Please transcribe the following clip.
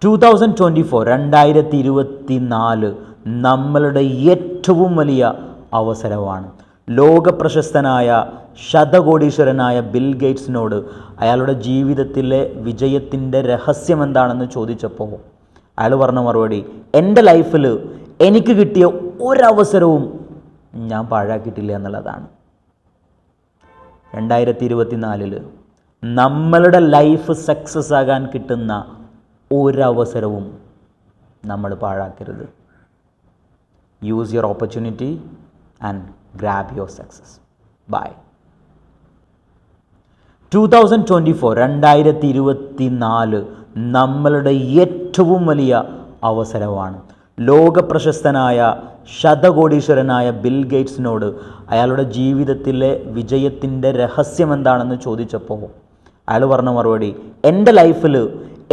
2024 നമ്മളുടെ ഏറ്റവും വലിയ അവസരമാണ്. ലോകപ്രശസ്തനായ ശതകോടീശ്വരനായ ബിൽ ഗേറ്റ്സിനോട് അയാളുടെ ജീവിതത്തിലെ വിജയത്തിൻ്റെ രഹസ്യം എന്താണെന്ന് ചോദിച്ചപ്പോൾ അയാൾ പറഞ്ഞ മറുപടി, എൻ്റെ ലൈഫിൽ എനിക്ക് കിട്ടിയ ഒരവസരവും ഞാൻ പാഴാക്കിയിട്ടില്ല എന്നുള്ളതാണ്. 2024 നമ്മളുടെ ലൈഫ് സക്സസ് ആകാൻ കിട്ടുന്ന ഒരവസരവും നമ്മൾ പാഴാക്കരുത്. Use your opportunity and grab your success. By. 2024 നമ്മളുടെ ഏറ്റവും വലിയ അവസരമാണ്. ലോകപ്രശസ്തനായ ശതകോടീശ്വരനായ ബിൽ ഗേറ്റ്സിനോട് അയാളുടെ ജീവിതത്തിലെ വിജയത്തിൻ്റെ രഹസ്യം എന്താണെന്ന് ചോദിച്ചപ്പോൾ അയാൾ പറഞ്ഞ മറുപടി, എൻ്റെ ലൈഫിൽ